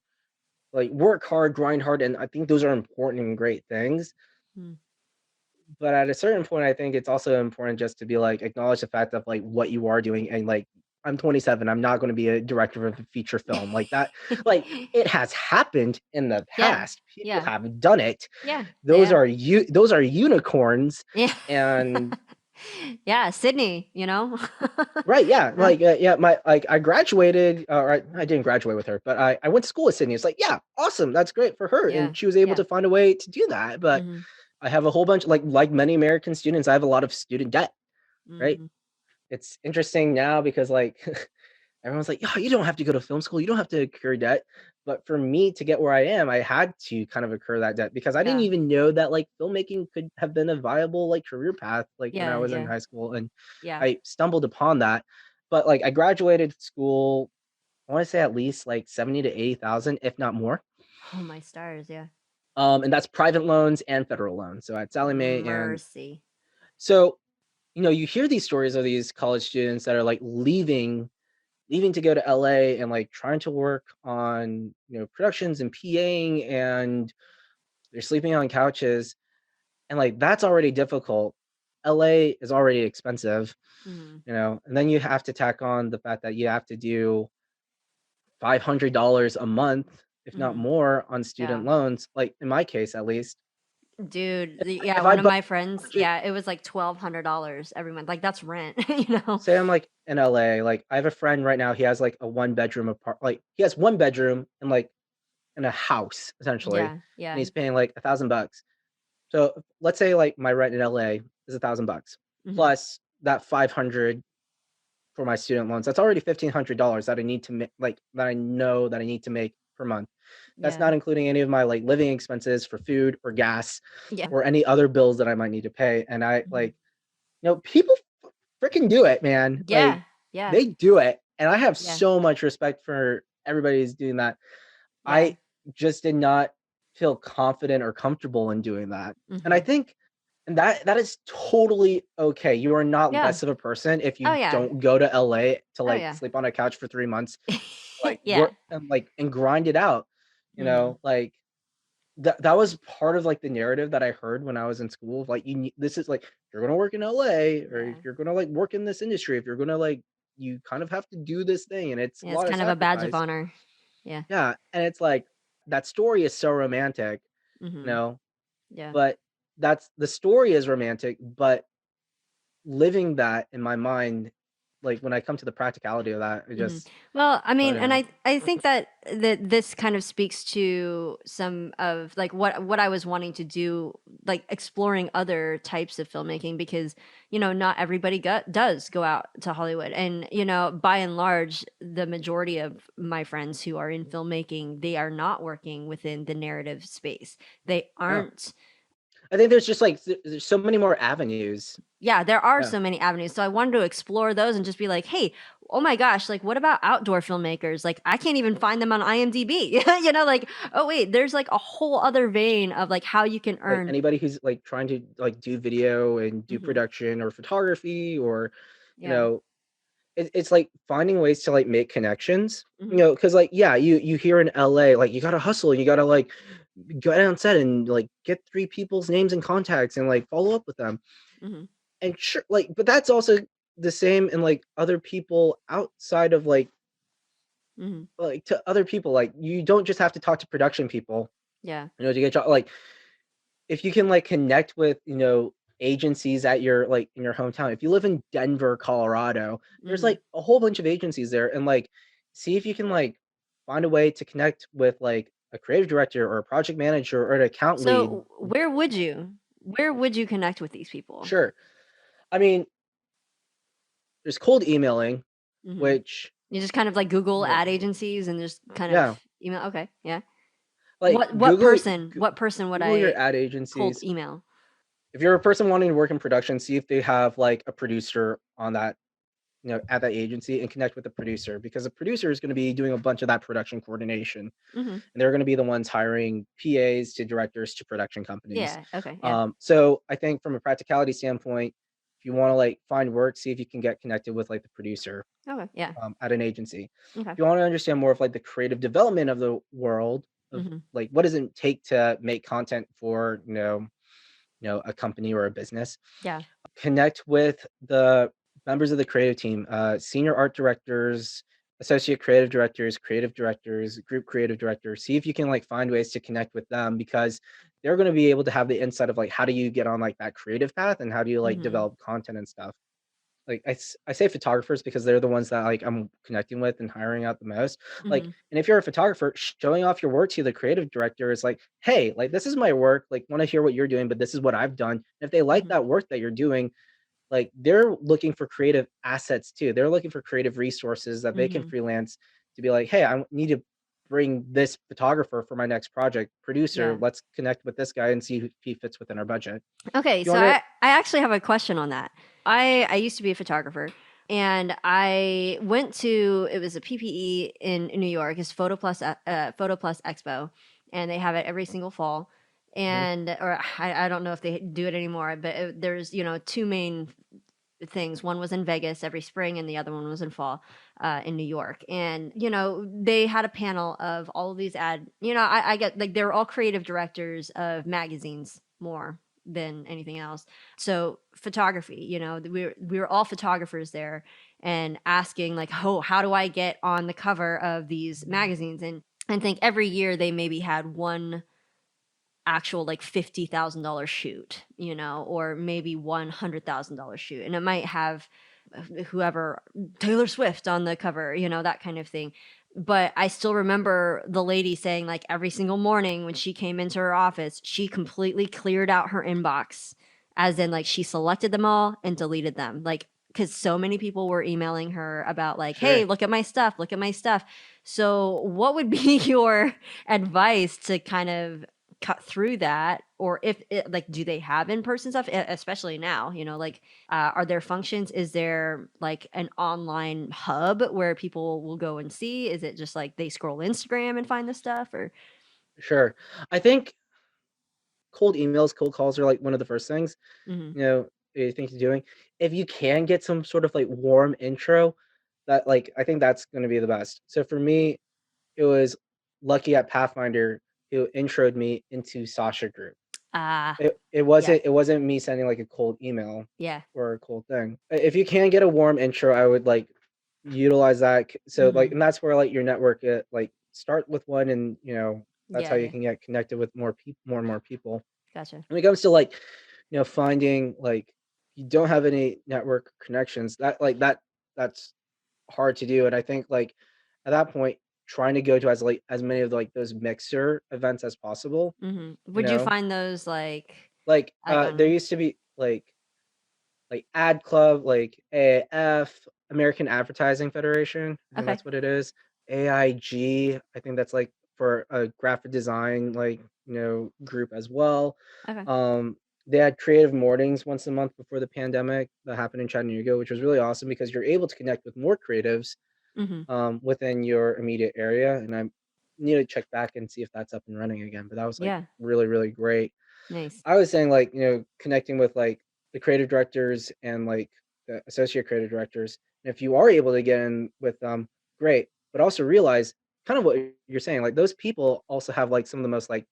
A: like work hard, grind hard. And I think those are important and great things.
B: Mm.
A: But at a certain point, I think it's also important just to be like acknowledge the fact of like what you are doing and like I'm 27. I'm not going to be a director of a feature film like that. Like it has happened in the
B: Yeah.
A: past. People
B: Yeah.
A: have done it.
B: Yeah.
A: Those
B: Yeah.
A: are those are unicorns.
B: Yeah.
A: And
B: Yeah, Sydney, you know?
A: right, yeah,
B: Yeah.
A: like yeah, my like I graduated, or I didn't graduate with her, but I went to school with Sydney. It's like, yeah, awesome, that's great for her,
B: Yeah.
A: and she was able
B: Yeah.
A: to find a way to do that. But
B: Mhm.
A: I have a whole bunch, like many American students, I have a lot of student debt, right?
B: Mhm.
A: It's interesting now because like everyone's like, "Yeah, you don't have to go to film school. You don't have to incur debt." But for me to get where I am, I had to kind of incur that debt because I didn't
B: Yeah.
A: even know that like filmmaking could have been a viable like career path like when I
B: Yeah,
A: was in
B: yeah.
A: high school, and
B: Yeah.
A: I stumbled upon that. But like I graduated school, I want to say at least like 70 to 80,000, if not more.
B: Oh, my stars, yeah.
A: And that's private loans and federal loans. So at Sallie Mae. And
B: Mercy.
A: so, you hear these stories of these college students that are like leaving to go to LA and like trying to work on, productions and PAing, and they're sleeping on couches, and like that's already difficult. LA is already expensive,
B: Mhm.
A: and then you have to tack on the fact that you have to do $500 a month, if not
B: Mhm.
A: more, on student
B: Yeah.
A: loans, like in my case at least.
B: Dude, yeah,
A: If
B: one
A: I
B: of
A: bu-
B: my friends, yeah, it was like $1,200 every month. Like, that's rent, you know?
A: Say I'm like in LA, like I have a friend right now, he has like a one bedroom like he has one bedroom and like in a house essentially,
B: Yeah,
A: and
B: yeah.
A: he's paying like $1,000. So let's say like my rent in LA is $1,000
B: Mhm.
A: plus that 500 for my student loans. That's already $1,500 that I need to make, like that I know that I need to make per month. That's
B: Yeah.
A: not including any of my like living expenses for food or gas
B: Yeah.
A: or any other bills that I might need to pay. And I
B: Mhm.
A: like, people freaking do it, man. Like
B: Yeah. Yeah.
A: they do it. And I have
B: Yeah.
A: so much respect for everybody who's doing that.
B: Yeah.
A: I just did not feel confident or comfortable in doing that. And I
B: Mhm.
A: think and that is totally okay. You are not
B: Yeah.
A: less of a person if
B: Oh,
A: you
B: yeah.
A: don't go to LA to
B: Oh,
A: like
B: yeah.
A: sleep on a couch for 3 months, like
B: Yeah.
A: work and grind it out.
B: Mhm.
A: Like that was part of like the narrative that I heard when I was in school. Like this is like you're gonna work in LA or if
B: Yeah.
A: you're gonna like work in this industry, if you're gonna like you kind of have to do this thing and it's a
B: Yeah, it's
A: lot of
B: kind of a badge of
A: sacrifice.
B: honor. Yeah.
A: Yeah. And it's like that story is so romantic, you
B: Mhm.
A: know,
B: Yeah.
A: but that's the story is romantic, but living that in my mind, like when I come to the practicality of that, it
B: Mhm.
A: just
B: Well, I
A: oh
B: mean, and
A: no.
B: I think that this kind of speaks to some of like what I was wanting to do, like exploring other types of filmmaking because not everybody does go out to Hollywood, and by and large, the majority of my friends who are in filmmaking, they are not working within the narrative space. They
A: Yeah.
B: aren't.
A: I think there's just like there's so many more avenues.
B: Yeah, there are
A: Yeah.
B: so many avenues. So I wanted to explore those and just be like, "Hey, oh my gosh, like what about outdoor filmmakers? Like I can't even find them on IMDb." Like, "Oh wait, there's like a whole other vein of like how you can
A: Like
B: earn."
A: anybody who's like trying to like do video and do
B: Mhm.
A: production or photography or you
B: Yeah.
A: know it's like finding ways to like make connections,
B: Mhm.
A: because like yeah, you here in LA, like you gotta hustle, you gotta like go on set and like get 3 people's names and contacts and like follow up with them.
B: Mhm.
A: And sure, like, but that's also the same in like other people outside of
B: Mhm.
A: like to other people. Like you don't just have to talk to production people,
B: Yeah.
A: to get job. Like if you can like connect with agencies at your like in your hometown. If you live in Denver, Colorado, there's
B: Mhm.
A: like a whole bunch of agencies there, and like see if you can like find a way to connect with like a creative director or a project manager or an account lead.
B: So where would you connect with these people?
A: Sure. I mean, there's cold emailing,
B: Mhm.
A: which
B: You just kind of like Google
A: you know,
B: ad agencies and just kind of
A: yeah,
B: email. Okay, yeah.
A: like
B: What person? What person would
A: Google your
B: I
A: ad
B: cold
A: agencies.
B: email?
A: If you're a person wanting to work in production, see if they have like a producer on that, at that agency and connect with the producer because the producer is going to be doing a bunch of that production coordination
B: Mhm.
A: and they're going to be the ones hiring PAs to directors to production companies.
B: Yeah. Okay. Yeah.
A: So I think from a practicality standpoint, if you want to like find work, see if you can get connected with like the producer
B: Okay. Yeah.
A: at an agency.
B: Okay.
A: If you want to understand more of like the creative development of the world of
B: Mhm.
A: like what does it take to make content for a company or a business,
B: Yeah.
A: connect with the members of the creative team, senior art directors, associate creative directors, group creative directors. See if you can like find ways to connect with them because they're going to be able to have the insight of like how do you get on like that creative path and how do you like
B: Mhm.
A: develop content and stuff. Like I say photographers because they're the ones that like I'm connecting with and hiring out the most. Like,
B: Mhm.
A: and if you're a photographer, showing off your work to the creative director is like, hey, like this is my work. Like, want to hear what you're doing, but this is what I've done. And if they like
B: Mhm.
A: that work that you're doing, like they're looking for creative assets too. They're looking for creative resources that they can
B: Mhm.
A: freelance to be like, hey, I need to bring this photographer for my next project. Producer,
B: Yeah.
A: let's connect with this guy and see if he fits within our budget.
B: Okay,
A: If you
B: so
A: want to,
B: I actually have a question on that. I used to be a photographer, and I went to it was a PPE in New York. It's Photo Plus Expo, and they have it every single fall.
A: Mhm.
B: And or I don't know if they do it anymore, but there's two main things. One was in Vegas every spring, and the other one was in fall in New York. And they had a panel of all of these ad. I get like they're all creative directors of magazines more than anything else. So photography, we were all photographers there, and asking like, oh, how do I get on the cover of these magazines? And I think every year they maybe had one actual like $50,000 shoot, or maybe $100,000 shoot. And it might have whoever, Taylor Swift on the cover, that kind of thing. But I still remember the lady saying, like, every single morning when she came into her office, she completely cleared out her inbox, as in, like, she selected them all and deleted them. Like, because so many people were emailing her about like, hey,
A: Sure.
B: look at my stuff, look at my stuff. So what would be your advice to kind of cut through that? Or if it, like, do they have in-person stuff, especially now, like, are there functions? Is there like an online hub where people will go and see? Is it just like they scroll Instagram and find the stuff? Or
A: Sure. I think cold emails, cold calls are like one of the first things,
B: mm-hmm.
A: you think of doing. If you can get some sort of like warm intro, that like I think that's going to be the best. So for me, it was lucky at Pathfinder who introed me into Sasha Group.
B: Ah,
A: It
B: yeah,
A: wasn't me sending like a cold email
B: yeah.
A: or a cold thing. If you can get a warm intro, I would like utilize that. So like,
B: Mm-hmm.
A: and that's where like your network, like start with one, and that's how
B: Yeah,
A: you
B: yeah.
A: can get connected with more people, more and more people.
B: Gotcha.
A: When it comes to like, finding like you don't have any network connections, that's hard to do. And I think like at that point, trying to go to as many of like those mixer events as possible,
B: Mm-hmm.
A: you
B: Would you
A: know,
B: find those like
A: like
B: I don't
A: there
B: know.
A: used to be like Ad Club, like AAF, American Advertising Federation. I think
B: Okay.
A: that's what it is. AIG, I think that's like for a graphic design like group as well.
B: Okay.
A: Um, they had creative mornings once a month before the pandemic that happened in Chattanooga, which was really awesome because you're able to connect with more creatives
B: Mm-hmm.
A: within your immediate area. And I need to check back and see if that's up and running again. But that was like
B: Yeah.
A: really, really great.
B: Nice.
A: I was saying like, connecting with like the creative directors and like the associate creative directors. And if you are able to get in with them, great. But also realize kind of what you're saying, like those people also have like some of the most like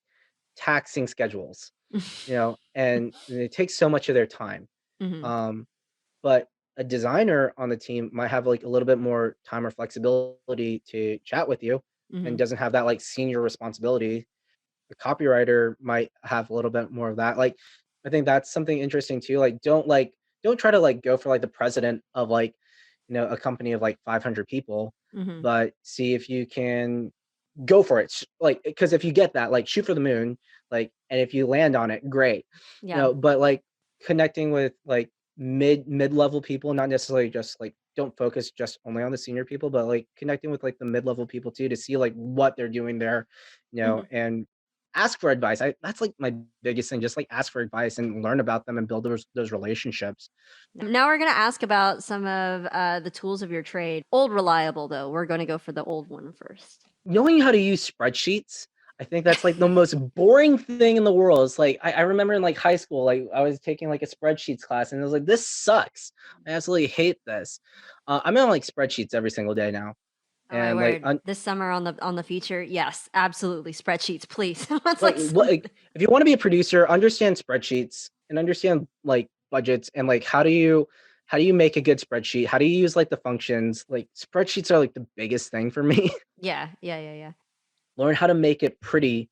A: taxing schedules, and they take so much of their time.
B: Mm-hmm.
A: Um, but a designer on the team might have like a little bit more time or flexibility to chat with you and
B: Mm-hmm.
A: doesn't have that like senior responsibility. A copywriter might have a little bit more of that. Like, I think that's something interesting too. Don't try to like go for like the president of like, a company of like 500 people,
B: Mm-hmm.
A: but see if you can go for it. Like, because if you get that, like, shoot for the moon, like, and if you land on it, great.
B: Yeah.
A: But like connecting with like mid level people, not necessarily just like don't focus just only on the senior people, but like connecting with like the mid level people too to see like what they're doing there,
B: Mm-hmm.
A: and ask for advice. That's like my biggest thing. Just like ask for advice and learn about them and build those relationships.
B: Now we're gonna ask about some of the tools of your trade. Old reliable though. We're gonna go for the old one first.
A: Knowing how to use spreadsheets, I think that's like the most boring thing in the world. It's like I remember in like high school, like I was taking like a spreadsheets class, and I was like, this sucks. I absolutely hate this. I'm in like spreadsheets every single day now,
B: Oh my
A: and like
B: word! This summer on the feature, yes, absolutely. Spreadsheets, please. That's
A: like
B: like some.
A: if you want to be a producer, understand spreadsheets and understand like budgets and like how do you make a good spreadsheet? How do you use like the functions? Like spreadsheets are like the biggest thing for me.
B: Yeah, yeah, yeah, yeah,
A: Learn how to make it pretty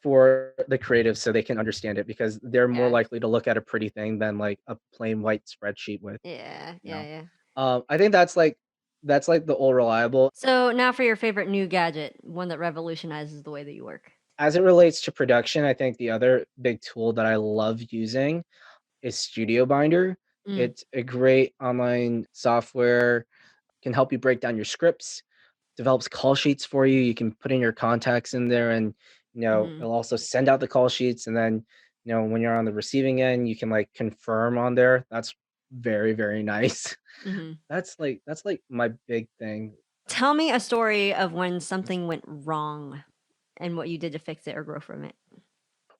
A: for the creatives so they can understand it, because they're more
B: yeah,
A: likely to look at a pretty thing than like a plain white spreadsheet with,
B: yeah,
A: you
B: yeah,
A: know.
B: yeah.
A: I think that's like the old reliable.
B: So now for your favorite new gadget, one that revolutionizes the way that you work.
A: As it relates to production, I think the other big tool that I love using is Studio Binder.
B: Mm,
A: It's a great online software, can help you break down your scripts, develops call sheets for you. You can put in your contacts in there, and
B: mm-hmm,
A: it'll also send out the call sheets, and then when you're on the receiving end, you can like confirm on there. That's very, very nice.
B: mm-hmm.
A: That's like my big thing.
B: Tell me a story of when something went wrong and what you did to fix it or grow from it.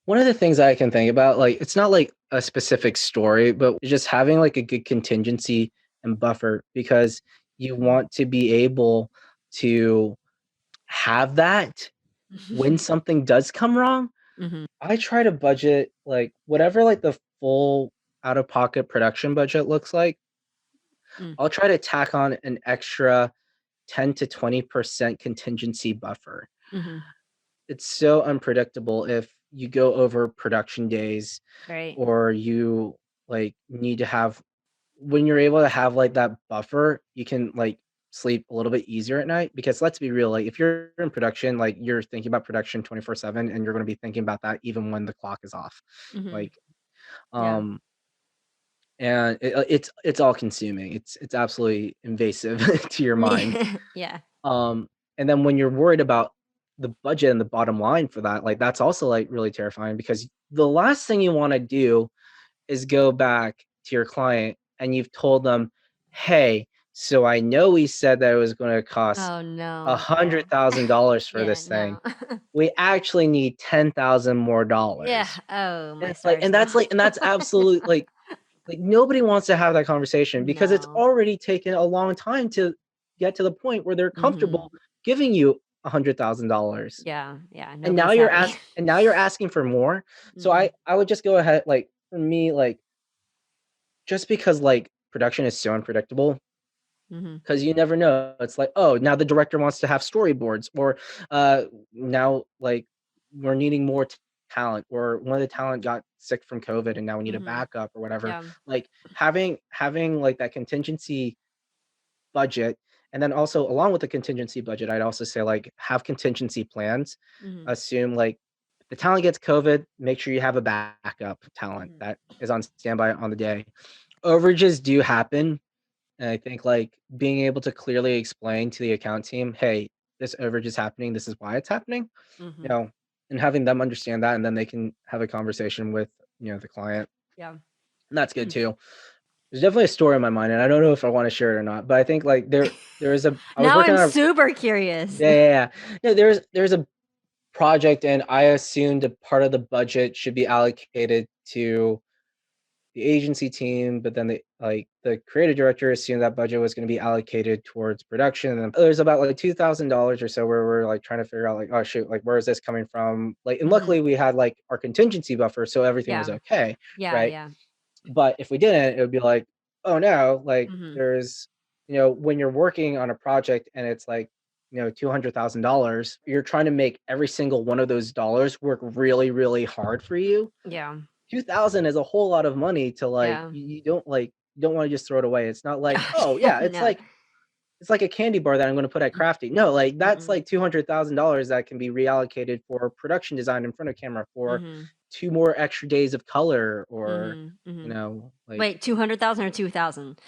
A: One of the things I can think about, like, it's not like a specific story, but just having like a good contingency and buffer, because you want to be able to have that when something does come wrong.
B: Mm-hmm.
A: I try to budget like whatever like the full out of pocket production budget looks like.
B: Mm,
A: I'll try to tack on an extra 10 to 20% contingency buffer.
B: mm-hmm.
A: It's so unpredictable if you go over production days,
B: Right.
A: or you like need to have, when you're able to have like that buffer, you can like sleep a little bit easier at night, because let's be real, like if you're in production, like you're thinking about production 24/7, and you're going to be thinking about that even when the clock is off.
B: Mm-hmm.
A: Like
B: Yeah.
A: um and it's all consuming. It's absolutely invasive to your mind.
B: Yeah. Yeah.
A: Um, and then when you're worried about the budget and the bottom line for that, like that's also like really terrifying because the last thing you want to do is go back to your client and you've told them, "Hey, so I know we said that it was going to cost
B: Oh
A: a
B: no. Yeah.
A: $100,000 for
B: Yeah.
A: this thing.
B: No.
A: We actually need 10,000 more
B: Yeah.
A: dollars."
B: Oh,
A: And
B: my
A: it's like,
B: stars, no.
A: and that's absolute like nobody wants to have that conversation because it's
B: No.
A: already taken a long time to get to the point where they're
B: Mhm.
A: comfortable giving you $100,000.
B: Yeah. Yeah.
A: And
B: Nobody's happy.
A: now you're asking for more. So
B: Mhm.
A: I would just go ahead, like for me, like just because like production is so unpredictable,
B: Mhm.
A: because you never know. It's like, oh, now the director wants to have storyboards, or now like we're needing more talent, or one of the talent got sick from COVID and now we need a
B: Mhm.
A: backup or whatever.
B: Yeah.
A: Like having like that contingency budget, and then also along with the contingency budget, I'd also say like have contingency plans.
B: Mhm.
A: Assume like if the talent gets COVID, make sure you have a backup talent
B: Mhm.
A: that is on standby on the day. Overages do happen, and I think like being able to clearly explain to the account team, hey, this overage is happening, this is why it's happening, you
B: Mhm.
A: know, and having them understand that, and then they can have a conversation with, the client.
B: Yeah.
A: And that's good too. There's definitely a story in my mind, and I don't know if I want to share it or not, but I think like there is a I was
B: Now
A: working
B: I'm
A: on a
B: super curious.
A: yeah. No, there's a project and I assumed a part of the budget should be allocated to the agency team, but then the creative director assumed that budget was going to be allocated towards production. And there's about like $2,000 or so where we're like trying to figure out like, oh shoot, like where is this coming from? Like, and
B: Mhm.
A: luckily we had like our contingency buffer, so everything was
B: Yeah.
A: okay,
B: Yeah.
A: right?
B: Yeah.
A: But if we didn't, it would be like, oh no, like
B: Mhm.
A: there's, when you're working on a project and it's like, $200,000, you're trying to make every single one of those dollars work really, really hard for you.
B: Yeah.
A: 2,000 is a whole lot of money to like,
B: Yeah.
A: you don't want to just throw it away. It's not like, oh
B: Yeah.
A: yeah,
B: No.
A: it's like a candy bar that I'm going to put at crafty. No, like that's
B: Mm-mm.
A: like $200,000 that can be reallocated for production design in front of camera for
B: Mhm.
A: 2 more extra days of color, or,
B: Mhm. Mhm.
A: like
B: Wait, 200,000 or 2,000?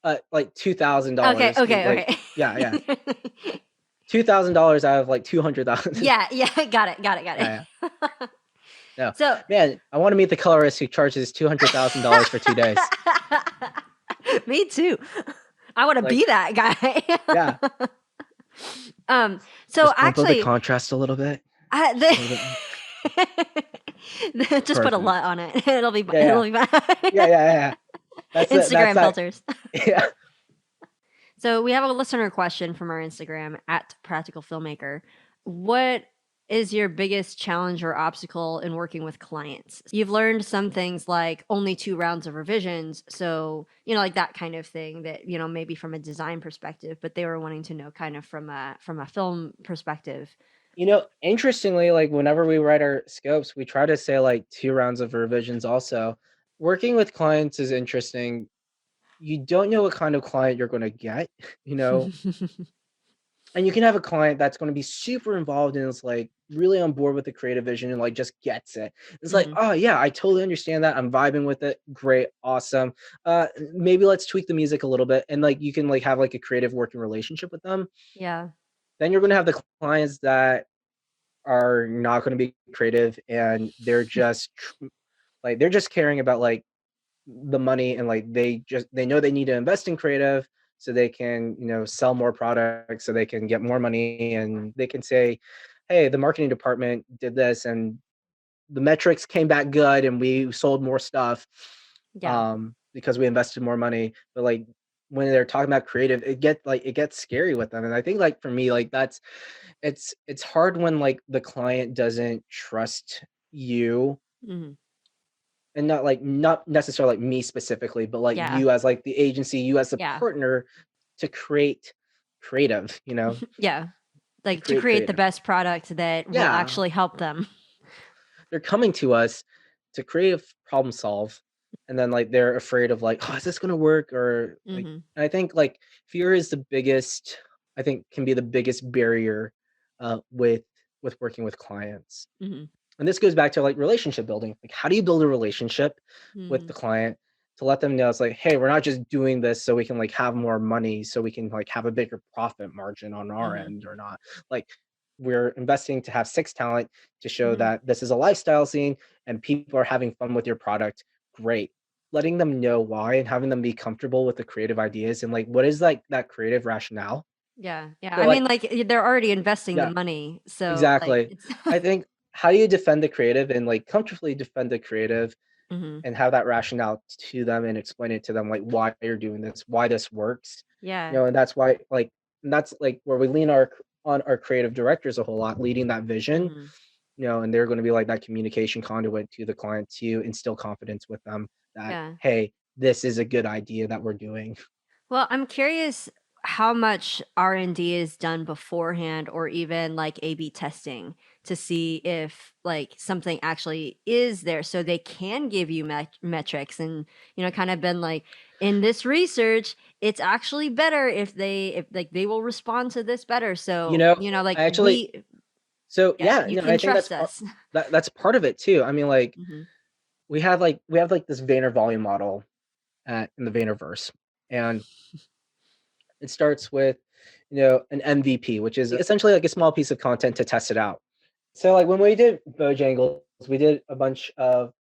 A: like
B: Okay.
A: $2,000, because like,
B: Okay.
A: yeah, yeah,
B: Okay.
A: $2,000 out of like 200,000.
B: Yeah. Yeah. Got it. Got it. Got
A: Yeah, yeah.
B: it.
A: No,
B: So.
A: man, I want to meet the colorist who charges $200,000 for 2 days.
B: Me too. I want to
A: Like,
B: be that
A: yeah,
B: guy. So
A: just bump up the
B: actually,
A: contrast a little bit,
B: I,
A: just a little bit more.
B: just put a
A: Perfect.
B: lot on it. It'll be
A: Yeah,
B: it'll
A: yeah,
B: be fine.
A: yeah, yeah, yeah, yeah. That's
B: Instagram
A: that.
B: filters.
A: Yeah.
B: So we have a listener question from our Instagram at Practical Filmmaker. What is your biggest challenge or obstacle in working with clients? You've learned some things like only 2 rounds of revisions, so like that kind of thing that maybe from a design perspective, but they were wanting to know kind of from a film perspective.
A: Interestingly, like whenever we write our scopes, we try to say like 2 rounds of revisions also. Working with clients is interesting. You don't know what kind of client you're going to get, you know, and you can have a client that's going to be super involved and is like really on board with the creative vision and like just gets it. It's like,
B: Mhm.
A: oh yeah, I totally understand that. I'm vibing with it. Great, awesome. Maybe let's tweak the music a little bit, and like you can like have like a creative working relationship with them.
B: Yeah.
A: Then you're going to have the clients that are not going to be creative, and they're just like they're just caring about like the money, and like they know they need to invest in creative so they can sell more products, so they can get more money, and they can say, hey, the marketing department did this and the metrics came back good and we sold more stuff,
B: Yeah.
A: because we invested more money. But like when they're talking about creative, it gets scary with them. And I think like for me, like it's hard when like the client doesn't trust you,
B: Mhm.
A: and not necessarily like me specifically, but like
B: Yeah.
A: you as like the agency, you as the
B: Yeah.
A: partner to create creative,
B: Yeah.
A: to
B: Like to
A: create
B: create the
A: creative.
B: best product that will
A: Yeah,
B: actually help them.
A: they're coming to us to create problem solve, and then like they're afraid of like, oh, is this gonna work, or like.
B: Mhm.
A: And I think like fear is the biggest. I think can be the biggest barrier, with working with clients.
B: Mhm.
A: And this goes back to like relationship building. Like, how do you build a relationship with
B: Mhm.
A: the client to let them know it's like, hey, we're not just doing this so we can like have more money, so we can like have a bigger profit margin on our
B: Mm-hmm.
A: end or not. Like we're investing to have six talent to show
B: Mm-hmm.
A: that this is a lifestyle scene and people are having fun with your product. Great. Letting them know why and having them be comfortable with the creative ideas and like what is like that creative rationale.
B: Yeah, yeah.
A: So
B: I mean,
A: like,
B: like they're already investing the
A: yeah,
B: money, so like
A: exactly.
B: it's.
A: I think how do you defend the creative and like comfortably defend the creative
B: Hmm.
A: and have that rationale to them and explain it to them like why you're doing this, why this works.
B: Yeah.
A: And that's why like and that's like where we lean on our creative directors a whole lot, leading that vision,
B: Hmm.
A: and they're going to be like that communication conduit to the client to instill confidence with them that,
B: Yeah.
A: hey, this is a good idea that we're doing.
B: Well, I'm curious how much R&D is done beforehand or even like A/B testing to see if like something actually is there so they can give you metrics and kind of been like in this research it's actually better if like they will respond to this better
A: You
B: so
A: know,
B: like
A: I actually
B: we
A: so
B: yeah
A: yeah,
B: you
A: I
B: can
A: think
B: trust us.
A: that's part of it too. I mean, like
B: Hmm.
A: we have like this Vayner volume model in the Vaynerverse, and it starts with, an MVP, which is essentially like a small piece of content to test it out. So like when we did Bojangles, we did a bunch of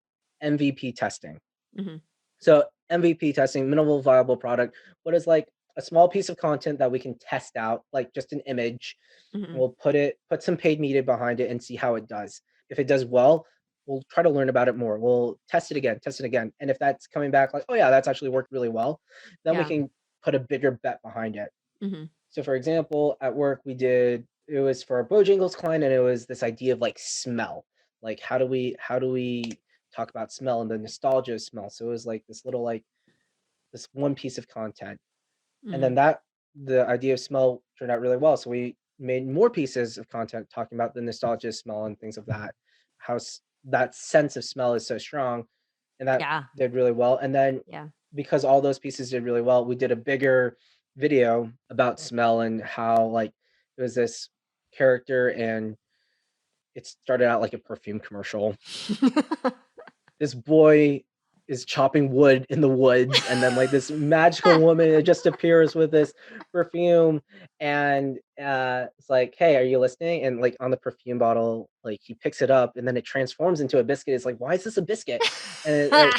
A: MVP testing.
B: Hmm.
A: So MVP testing, minimal viable product, what is like a small piece of content that we can test out, like just an image.
B: Hmm.
A: We'll put some paid media behind it and see how it does. If it does well, we'll try to learn about it more. We'll test it again, test it again. And if that's coming back like, oh yeah, that's actually worked really well, then we
B: Yeah.
A: can put a bigger bet behind it.
B: Hmm.
A: So for example, at work it was for a Bojangles client and it was this idea of like smell. Like how do we talk about smell and the nostalgia of smell? So it was like this little like this one piece of content. And
B: Hmm.
A: then the idea of smell turned out really well. So we made more pieces of content talking about the nostalgia of smell and things of that. That sense of smell is so strong and that
B: Yeah.
A: did really well. And then
B: Yeah.
A: because all those pieces did really well, we did a bigger video about smell and how like it was this character and it started out like a perfume commercial. This boy is chopping wood in the woods and then like this magical woman just appears with this perfume and it's like, hey, are you listening? And like on the perfume bottle, like he picks it up and then it transforms into a biscuit. It's like, why is this a biscuit? And like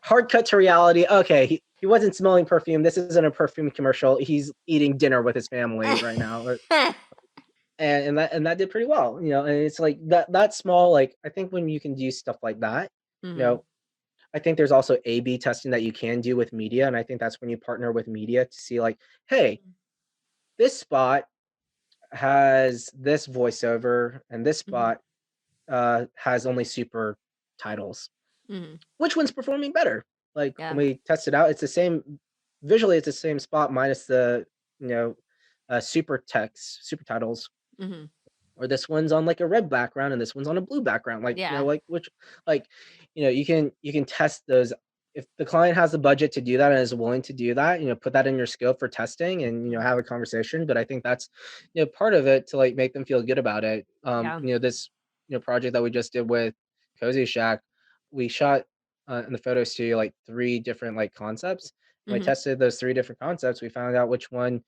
A: hard cut to reality. Okay, he wasn't smelling perfume. This isn't a perfume commercial. He's eating dinner with his family right now. And that did pretty well, and it's like that small, like I think when you can do stuff like that, you
B: Hmm.
A: know I think there's also A/B testing that you can do with media, and I think that's when you partner with media to see like, hey, this spot has this voiceover, and this
B: Hmm.
A: spot has only super titles.
B: Hmm.
A: Which one's performing better? Like when
B: Yeah.
A: we test it out, it's the same visually. It's the same spot minus the you know super text, super titles,
B: Hmm.
A: or this one's on like a red background and this one's on a blue background, like
B: Yeah.
A: like which, like you can test those if the client has the budget to do that and is willing to do that, put that in your scope for testing and
B: Mhm.
A: have a conversation. But I think that's part of it to like make them feel good about it.
B: Yeah.
A: This project that we just did with Cozy Shack, we shot in the photo studio like three different like concepts, and we
B: Mhm.
A: tested those three different concepts. We found out which one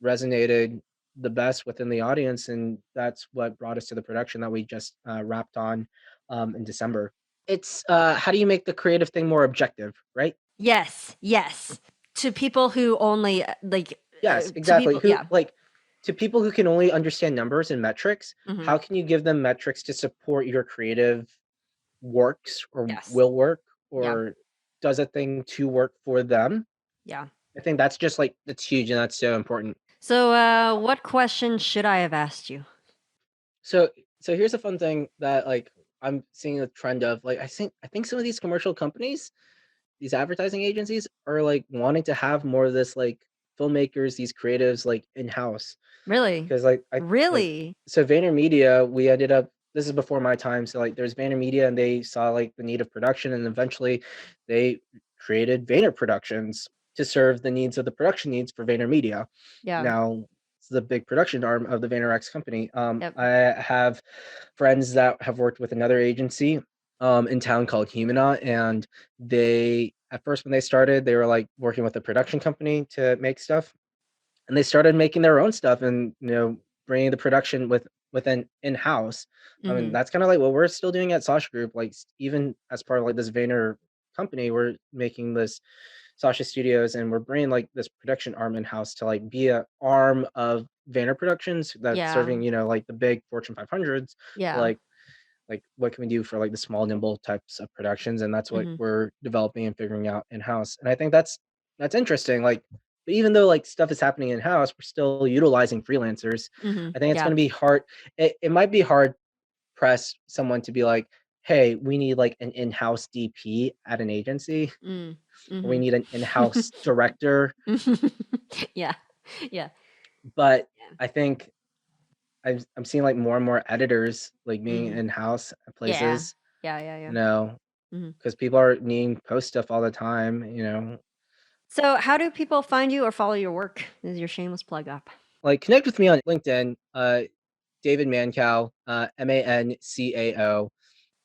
A: resonated the best within the audience, and that's what brought us to the production that we just wrapped on in December. It's how do you make the creative thing more objective, right?
B: Yes, yes. To people who only,
A: Yes,
B: to
A: exactly.
B: people
A: Who
B: yeah.
A: like to people who can only understand numbers and metrics,
B: Mhm.
A: how can you give them metrics to support your creative works or
B: Yes.
A: will work
B: Yeah.
A: or does a thing to work for them?
B: Yeah.
A: I think that's just like that's huge and that's so important.
B: So, what question should I have asked you?
A: So here's a fun thing that like I'm seeing a trend of like I think some of these commercial companies, these advertising agencies are like wanting to have more of this like filmmakers, these creatives like in house.
B: Really?
A: Because like I like
B: Really?
A: so VaynerMedia, we ended up this is before my time. So like there's VaynerMedia and they saw like the need of production and eventually they created Vayner Productions to serve the needs of the production needs for VaynerMedia.
B: Yeah.
A: Now it's the big production arm of the VaynerX company.
B: Yep.
A: I have friends that have worked with another agency in town called Humana, and they at first when they started, they were like working with a production company to make stuff, and they started making their own stuff and bringing the production within in-house. I mean,
B: Mm-hmm.
A: that's kind of like what we're still doing at Sasha Group. Like even as part of like this Vayner company, we're making this Sasha Studios, and we're bringing like this production arm in house to like be a arm of Vayner Productions that's
B: Yeah.
A: serving like the big Fortune 500s.
B: Yeah.
A: Like what can we do for like the small nimble types of productions, and that's what
B: Mm-hmm.
A: we're developing and figuring out in house. And I think that's interesting. Like, but even though like stuff is happening in house, we're still utilizing freelancers.
B: Mm-hmm.
A: I think it's
B: Yeah.
A: going to be hard. It might be hard press someone to be like, hey, we need like an in-house DP at an agency,
B: Mm.
A: or we
B: Mm-hmm.
A: need an in-house director.
B: Yeah. Yeah.
A: But
B: Yeah.
A: I think I'm seeing like more and more editors like being
B: Mm-hmm.
A: in-house at
B: Yeah.
A: places,
B: Yeah. Yeah. Yeah.
A: you know,
B: Mm-hmm.
A: because people are needing post stuff all the time,
B: So, how do people find you or follow your work? This is your shameless plug up.
A: like connect with me on LinkedIn, David Mancao, Mancao.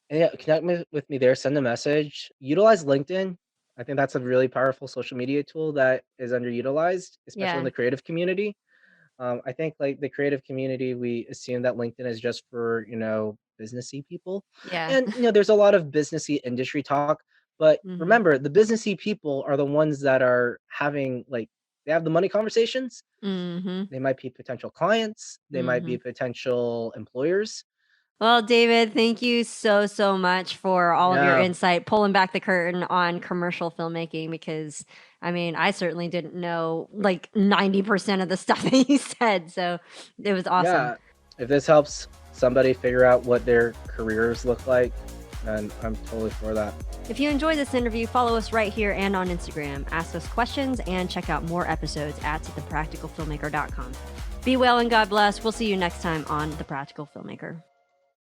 A: And yeah, connect with me there, send a message, utilize LinkedIn. I think that's a really powerful social media tool that is underutilized, especially in
B: Yeah.
A: the creative community. I think like the creative community, we assume that LinkedIn is just for, businessy people.
B: Yeah.
A: And, there's a lot of businessy industry talk, but
B: Mm-hmm.
A: remember the businessy people are the ones that are having like, they have the money conversations.
B: Mm-hmm.
A: They might be potential clients. They might
B: Mm-hmm.
A: be potential employers.
B: Well, David, thank you so, so much for all of your
A: Yeah.
B: insight, pulling back the curtain on commercial filmmaking, because I mean, I certainly didn't know like 90% of the stuff that you said. So it was awesome.
A: Yeah. If this helps somebody figure out what their careers look like, then I'm totally for that.
B: If you enjoyed this interview, follow us right here and on Instagram. Ask us questions and check out more episodes at thepracticalfilmmaker.com. Be well and God bless. We'll see you next time on The Practical Filmmaker.